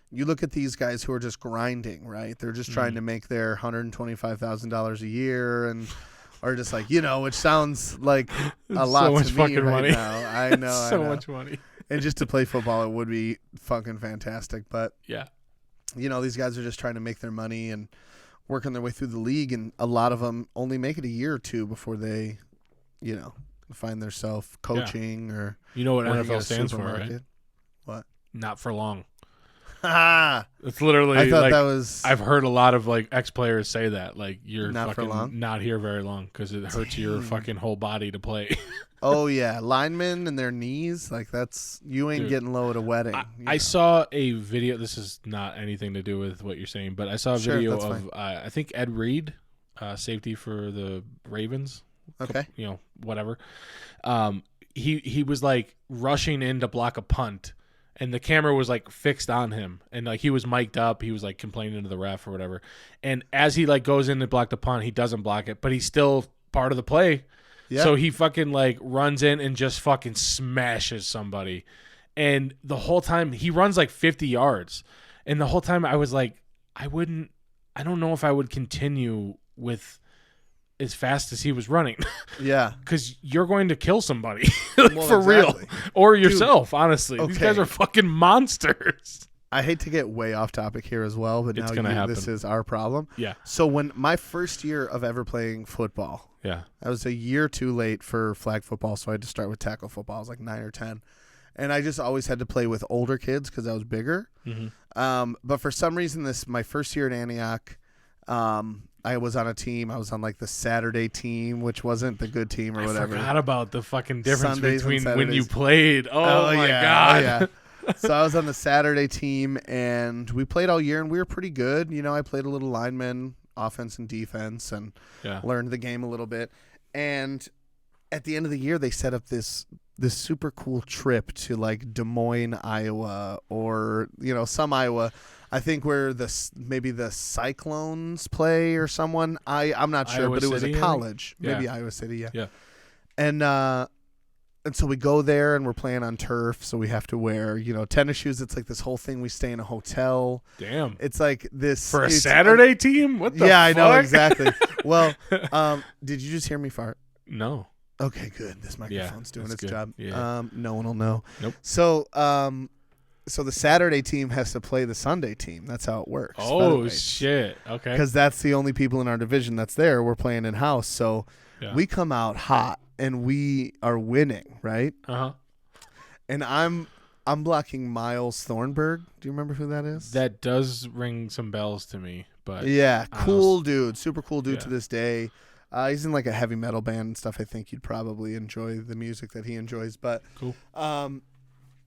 you look at these guys who are just grinding, right? They're just trying to make their $125,000 a year and or just like, which sounds like a lot so much to me fucking right money. now. I know. So I know. much money. And just to play football, it would be fucking fantastic. But Yeah. these guys are just trying to make their money and working their way through the league, and a lot of them only make it a year or two before they, find themselves coaching or. You know what working at NFL a stands for, supermarket. right? What? Not for long. Ah, It's literally. I thought like, that was. I've heard a lot of like ex-players say that, like you're Not for fucking long? not here very long because it hurts your Dang. fucking whole body to play. Oh yeah, linemen and their knees. Like you ain't Dude, getting low at a wedding. I saw a video. This is not anything to do with what you're saying, but I saw a Sure, video that's of I think Ed Reed, safety for the Ravens. Okay. Whatever. He was like rushing in to block a punt, and the camera was like fixed on him, and like he was mic'd up. He was like complaining to the ref or whatever. And as he like goes in to block the punt, he doesn't block it, but he's still part of the play. Yeah. So he fucking like runs in and just fucking smashes somebody. And the whole time he runs like 50 yards. And the whole time I was like, I don't know if I would continue with as fast as he was running. Yeah. Because you're going to kill somebody like, Well, for exactly. real. Or yourself, honestly. These okay. guys are fucking monsters. I hate to get way off topic here as well, but It's now gonna happen. this is our problem. Yeah. So when my first year of ever playing football, Yeah. I was a year too late for flag football, so I had to start with tackle football. I was like 9 or 10. And I just always had to play with older kids because I was bigger. Mm-hmm. But for some reason, my first year at Antioch, I was on a team. I was on like the Saturday team, which wasn't the good team or I whatever. forgot about the fucking difference Sundays and between when you Saturdays. played. Oh my God. yeah. So I was on the Saturday team, and we played all year, and we were pretty good. I played a little lineman, offense and defense, and Yeah. learned the game a little bit. And at the end of the year, they set up this super cool trip to like Des Moines, Iowa, or some Iowa. I think where maybe the Cyclones play or someone. I'm not sure, Iowa but it was City, a I think? college, Yeah. maybe Iowa City, yeah. Yeah. And so we go there, and we're playing on turf, so we have to wear tennis shoes. It's like this whole thing. We stay in a hotel. Damn. It's like this For a it's- Saturday team? What the Yeah, fuck? I know exactly. Well, did you just hear me fart? No. Okay, good. This microphone's doing that's its good. job. Yeah. No one will know. Nope. So, so the Saturday team has to play the Sunday team. That's how it works. Oh, shit. Okay. Because that's the only people in our division that's there. We're playing in house, so Yeah. we come out hot and we are winning, right? Uh-huh. And I'm blocking Miles Thornburg. Do you remember who that is? That does ring some bells to me, but Yeah, I don't cool dude, super cool dude Yeah. to this day. He's in like a heavy metal band and stuff. I think you'd probably enjoy the music that he enjoys. But Cool.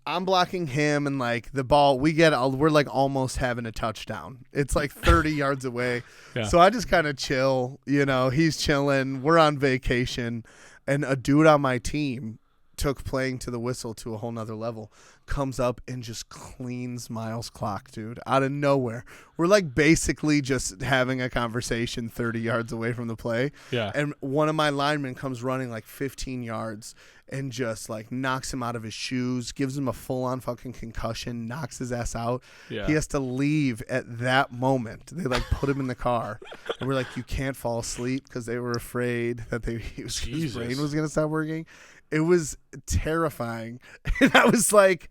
I'm blocking him, and like the ball, we're like almost having a touchdown. It's like 30 yards away. Yeah. So I just kind of chill. He's chilling. We're on vacation, and a dude on my team took playing to the whistle to a whole nother level, comes up and just cleans Miles' clock, dude, out of nowhere. We're like basically just having a conversation 30 yards away from the play. Yeah. And one of my linemen comes running like 15 yards and just like knocks him out of his shoes, gives him a full-on fucking concussion, knocks his ass out. Yeah. He has to leave at that moment. They like put him in the car, and we're like, you can't fall asleep, because they were afraid that his brain was gonna stop working. It was terrifying, and I was like,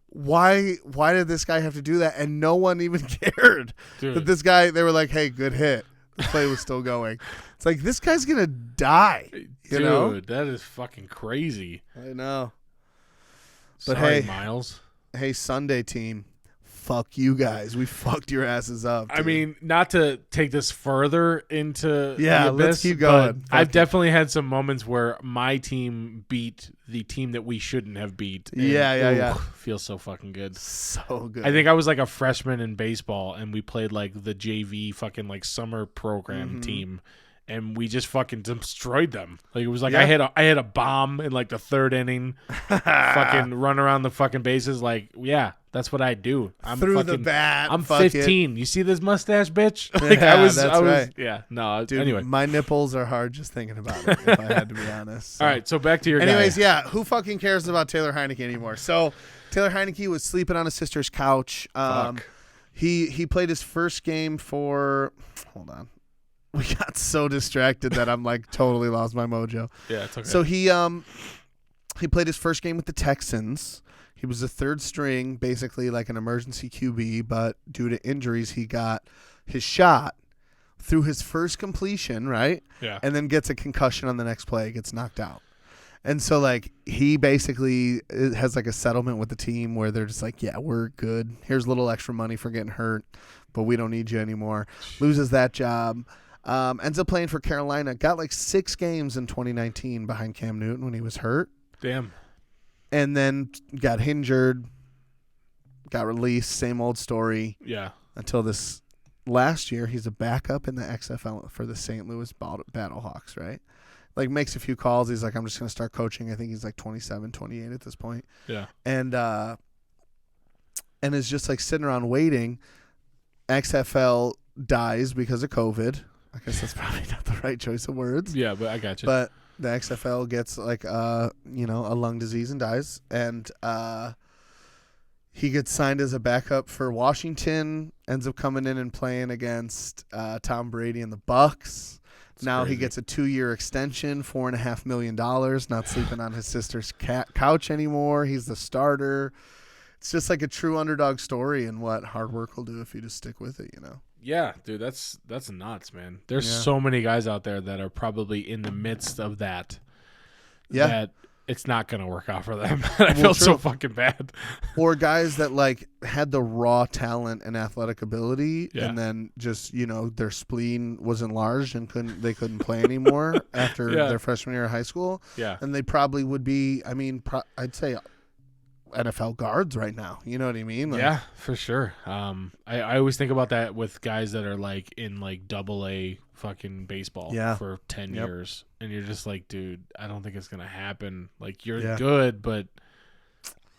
why did this guy have to do that? And no one even cared. Dude. That this guy, they were like, hey, good hit. The play was still going. It's like, this guy's gonna die. You know? That is fucking crazy. I know. But Sorry, hey, Miles. Hey, Sunday team, fuck you guys. We fucked your asses up. I dude. mean, not to take this further into Yeah, the let's abyss, keep but going. Fuck I've it. definitely had some moments where my team beat the team that we shouldn't have beat. And, Yeah. feels so fucking good. So good. I think I was like a freshman in baseball, and we played like the JV fucking like summer program team, and we just fucking destroyed them. Like it was like I had a bomb in like the third inning, fucking run around the fucking bases. Like that's what I do. I'm through fucking, the bat. I'm fuck it. 15. You see this mustache, bitch? Like Yeah, I was that's right. Yeah, no. Dude, anyway, my nipples are hard just thinking about it, if I had to be honest. So. all right. So back to your Anyways, guy. yeah, who fucking cares about Taylor Heineke anymore? So Taylor Heineke was sleeping on his sister's couch. Fuck. He played his first game for. Hold on. we got so distracted that I'm like totally lost my mojo. Yeah, it's okay. So he played his first game with the Texans. He was a third string, basically like an emergency QB, but due to injuries, he got his shot through his first completion, right? Yeah. And then gets a concussion on the next play, gets knocked out. And so, like, he basically has, like, a settlement with the team where they're just like, yeah, we're good. Here's a little extra money for getting hurt, but we don't need you anymore. Loses that job. Ends up playing for Carolina. Got, like, 6 games in 2019 behind Cam Newton when he was hurt. Damn. And then got injured, got released, same old story. Yeah. Until this last year, he's a backup in the XFL for the St. Louis Battlehawks, right? Like, makes a few calls. He's like, I'm just going to start coaching. I think he's like 27, 28 at this point. Yeah. And is just like sitting around waiting. XFL dies because of COVID. I guess that's probably not the right choice of words. Yeah, but I got you. But the XFL gets like a lung disease and dies, and he gets signed as a backup for Washington. Ends up coming in and playing against Tom Brady and the Bucks. Now he gets a 2-year extension, $4.5 million. Not sleeping on his sister's couch anymore. He's the starter. It's just like a true underdog story, and what hard work will do if you just stick with it. Yeah, dude, that's nuts, man. There's so many guys out there that are probably in the midst of that. Yeah. That it's not going to work out for them. I feel so fucking bad. Or guys that like had the raw talent and athletic ability, and then just their spleen was enlarged and they couldn't play anymore after their freshman year of high school. Yeah, and they probably would be. I mean, I'd say NFL guards right now. You know what I mean? Like, yeah, for sure. I always think about that with guys that are like in like AA fucking baseball for 10 years, and you're just like, dude, I don't think it's gonna happen. Like, you're good, but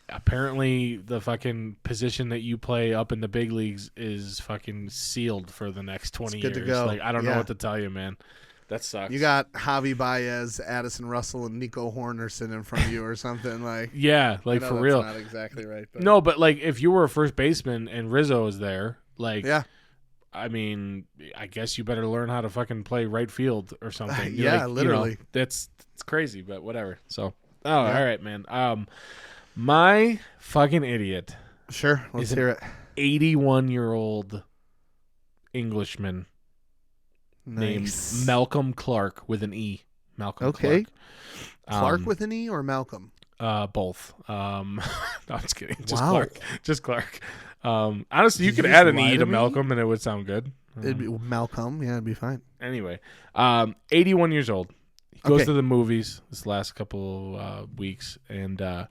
apparently the fucking position that you play up in the big leagues is fucking sealed for the next 20 years. To go. Like, I don't know what to tell you, man. That sucks. You got Javi Baez, Addison Russell, and Nico Horner sitting in front of you or something. Like, yeah, like for real. Not exactly right. But. No, but like if you were a first baseman and Rizzo is there, like, I mean, I guess you better learn how to fucking play right field or something. Yeah, like, literally. It's crazy, but whatever. So, all right, man. My fucking idiot. Sure, let's hear it. 81-year-old Englishman. Nice. Named Malcolm Clark with an E. Malcolm Clark. Clark. Clark with an E or Malcolm? Both. No, I'm just kidding. Just wow. Clark. Just Clark. Honestly, you could add an E to Malcolm and it would sound good. It'd be Malcolm. Yeah, it'd be fine. Anyway, 81 years old. He goes to the movies this last couple weeks, and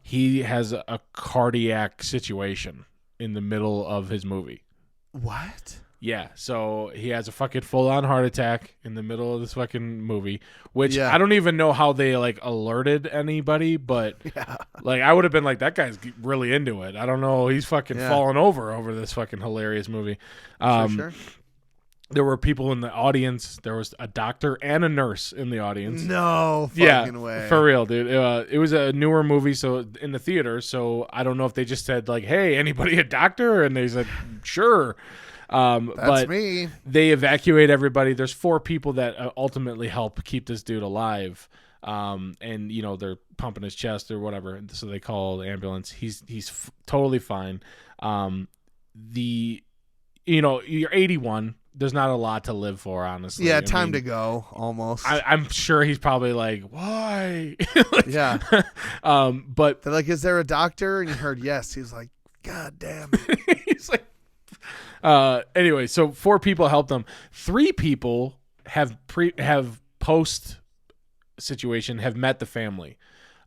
he has a cardiac situation in the middle of his movie. What? Yeah, so he has a fucking full-on heart attack in the middle of this fucking movie, which I don't even know how they, like, alerted anybody, but, like, I would have been like, that guy's really into it. I don't know. He's fucking falling over this fucking hilarious movie. Sure. There were people in the audience. There was a doctor and a nurse in the audience. No fucking way. For real, dude. It was a newer movie, so in the theater, so I don't know if they just said, like, hey, anybody a doctor? And they said, sure. But me. They evacuate everybody. There's 4 people that ultimately help keep this dude alive. And they're pumping his chest or whatever. And so they call the ambulance. He's totally fine. You're 81. There's not a lot to live for, honestly. Yeah, time to go almost. I'm sure he's probably like, why? But they're like, is there a doctor? And he heard yes. He's like, God damn it. He's like, anyway, so 4 people helped them. 3 people have post situation have met the family.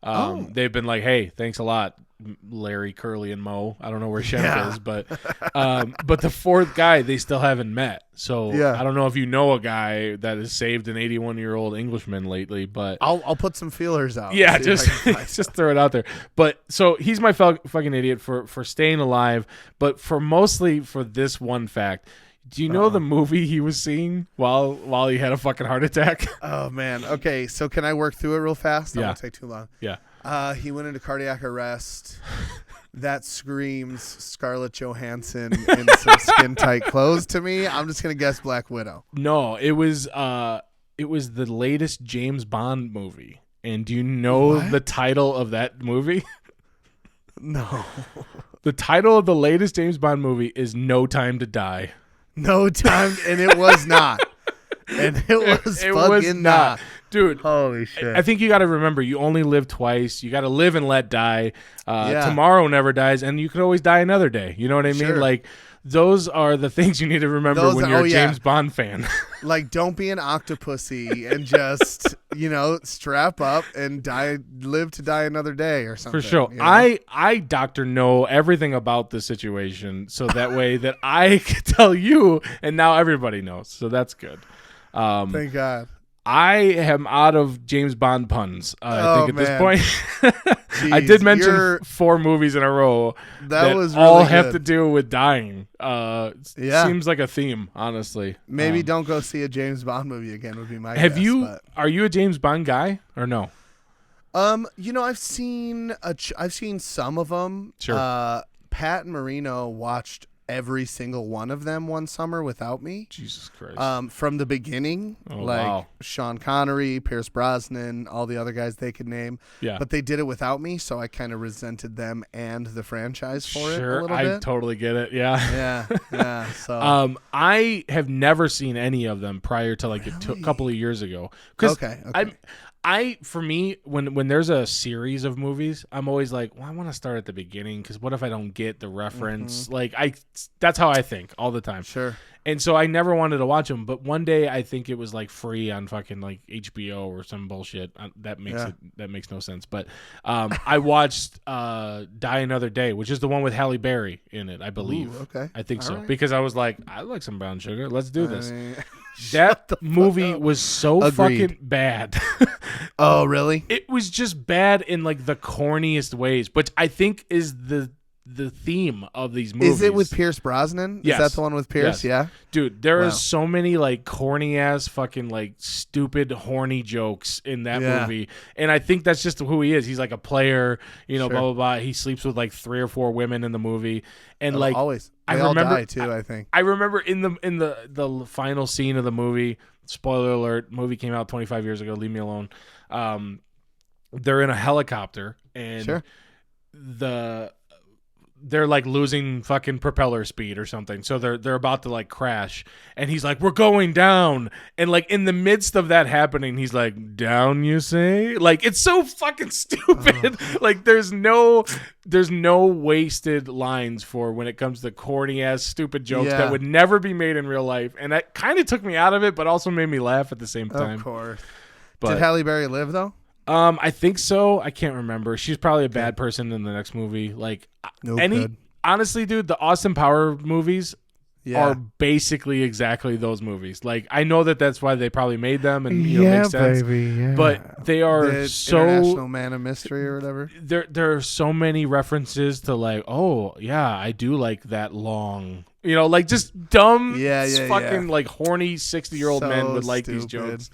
They've been like, hey, thanks a lot, Larry, Curly, and Mo. I don't know where Chef is, but the 4th guy they still haven't met. So I don't know if you know a guy that has saved an 81-year-old Englishman lately, but I'll put some feelers out. Yeah, just throw it out there. But so he's my fucking idiot for staying alive, but mostly for this one fact. Do you know the movie he was seeing while he had a fucking heart attack? Oh, man. Okay, so can I work through it real fast? That won't take too long. Yeah. He went into cardiac arrest. that screams Scarlett Johansson in some skin tight clothes to me. I'm just gonna guess Black Widow. No, it was the latest James Bond movie. And do you know the title of that movie? No. The title of the latest James Bond movie is No Time to Die. No time, and it was not. And it was fucking not. Dude, holy shit. I think you got to remember, you only live twice. You got to live and let die. Tomorrow never dies, and you can always die another day. You know what I mean? Sure. Like, those are the things you need to remember when you're a James Bond fan. Like, don't be an octopussy and just, strap up and live to die another day or something. For sure. I doctor know everything about the situation, so that way that I can tell you, and now everybody knows. So that's good. Thank God. I am out of James Bond puns, I think, at this point. Jeez, I did mention 4 movies in a row that was all really have good. to do with dying. Seems like a theme, honestly. Maybe don't go see a James Bond movie again would be my guess. But... Are you a James Bond guy or no? I've seen some of them. Sure. Pat and Marino watched every single one of them one summer without me. Jesus Christ. From the beginning, wow. Sean Connery, Pierce Brosnan, all the other guys they could name. Yeah. But they did it without me, so I kind of resented them and the franchise for it a little bit. I totally get it. Yeah. Yeah. So I have never seen any of them prior to a couple of years ago. Okay. For me, when there's a series of movies, I'm always like, well, I want to start at the beginning because what if I don't get the reference? Mm-hmm. That's how I think all the time. Sure. And so I never wanted to watch them, but one day I think it was free on fucking HBO or some bullshit. That makes no sense. But I watched Die Another Day, which is the one with Halle Berry in it, I believe. Ooh, okay. I think all so right. because I was like, I like some brown sugar. Let's do this. That movie was so Agreed. fucking bad. Oh, really? It was just bad in the corniest ways, which I think is the theme of these movies. Is it with Pierce Brosnan? Yes. Is that the one with Pierce? Yes. Yeah. Dude, there is so many corny ass fucking stupid horny jokes in that movie. And I think that's just who he is. He's a player, Sure. blah blah blah. He sleeps with 3 or 4 women in the movie. And always. They I all remember die too, I think. I remember in the final scene of the movie, spoiler alert, movie came out 25 years ago, leave me alone. They're in a helicopter and Sure. they're losing fucking propeller speed or something. So they're about to crash. And he's like, we're going down. And in the midst of that happening, he's like, down, you say? It's so fucking stupid. There's no wasted lines for when it comes to corny ass stupid jokes that would never be made in real life. And that kind of took me out of it, but also made me laugh at the same time. Of course. But, did Halle Berry live though? I think so. I can't remember. She's probably a bad person in the next movie. Good. Honestly, dude, the Austin Power movies Yeah. are basically exactly those movies. I know that's why they probably made them, and makes sense. Baby, yeah. But they are The so International Man of Mystery or whatever. there are so many references to oh yeah, I do like that long. Just dumb, fucking horny 60-year-old men So would like these stupid. jokes.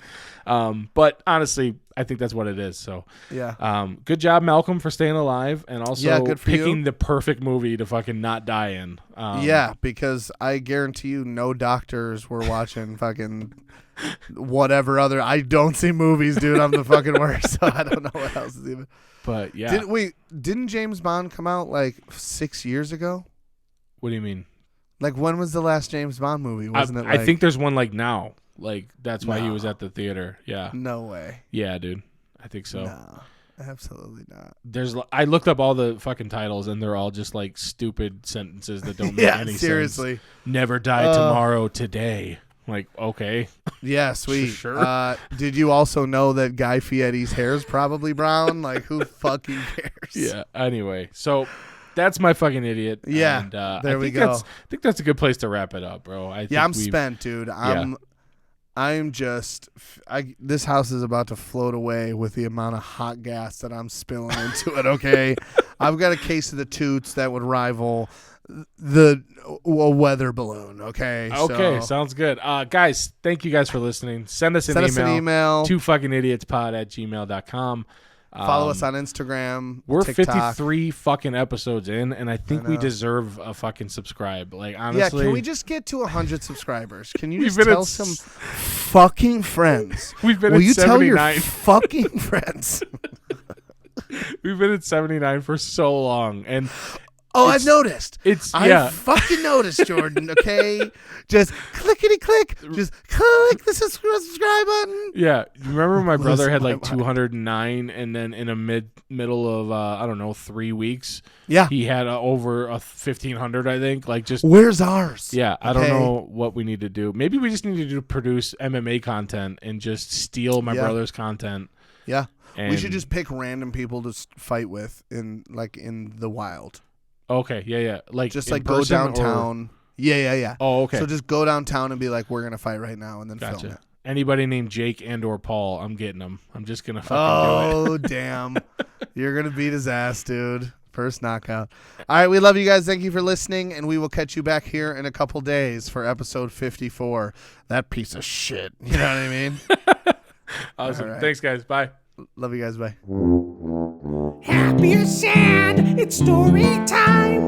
But honestly, I think that's what it is. So Yeah. good job, Malcolm, for staying alive and also good for picking you. the perfect movie to fucking not die in. Yeah, because I guarantee you no doctors were watching fucking whatever other. I don't see movies, dude. I'm the fucking worst. So I don't know what else is even. But yeah. Didn't James Bond come out 6 years ago? What do you mean? When was the last James Bond movie? Wasn't it? I think there's one now. That's why he was No. at the theater. Yeah. No way. Yeah, dude. I think so. No, absolutely not. I looked up all the fucking titles and they're all just stupid sentences that don't make any seriously. sense. Never die tomorrow, today. Okay. Yeah, sweet. Sure. Did you also know that Guy Fieri's hair is probably brown? Who fucking cares? Yeah. Anyway, so that's my fucking idiot. Yeah. And, there we go. I think that's a good place to wrap it up, bro. I'm spent, dude. I'm just. This house is about to float away with the amount of hot gas that I'm spilling into it. Okay, I've got a case of the toots that would rival a weather balloon. Okay. Okay, sounds good. Guys, thank you guys for listening. Send us an email. 2fuckingidiotspod@gmail.com. Follow us on Instagram. We're TikTok. 53 fucking episodes in, and I think we deserve a fucking subscribe. Like, honestly. Yeah, can we just get to 100 subscribers? Can you We've just been tell at some fucking friends? We've been Will at you tell your 79. fucking friends? We've been at 79 for so long, and I've noticed. Yeah. I fucking noticed, Jordan. Okay, just clickety click. Just click the subscribe button. Yeah, remember my brother had like my 209, and then in a middle of I don't know 3 weeks, Yeah. he had over 1,500. I think like just Where's ours? yeah. I don't know what we need to do. Maybe we just need to produce MMA content and just steal my brother's content. Yeah. And We should just pick random people to fight with in the wild. okay, yeah, like Just in like go person or- downtown. Yeah. Oh, okay. So just go downtown and be like, we're gonna fight right now, and then film Gotcha. it. Anybody named Jake and or Paul, I'm getting them. I'm just gonna fucking do it. Oh damn! You're gonna beat his ass, dude. First knockout. All right, we love you guys. Thank you for listening, and we will catch you back here in a couple days for episode 54. That piece of shit. You know what I mean? Awesome. right. Thanks, guys. Bye. Love you guys. Bye. Happy or sad, it's story time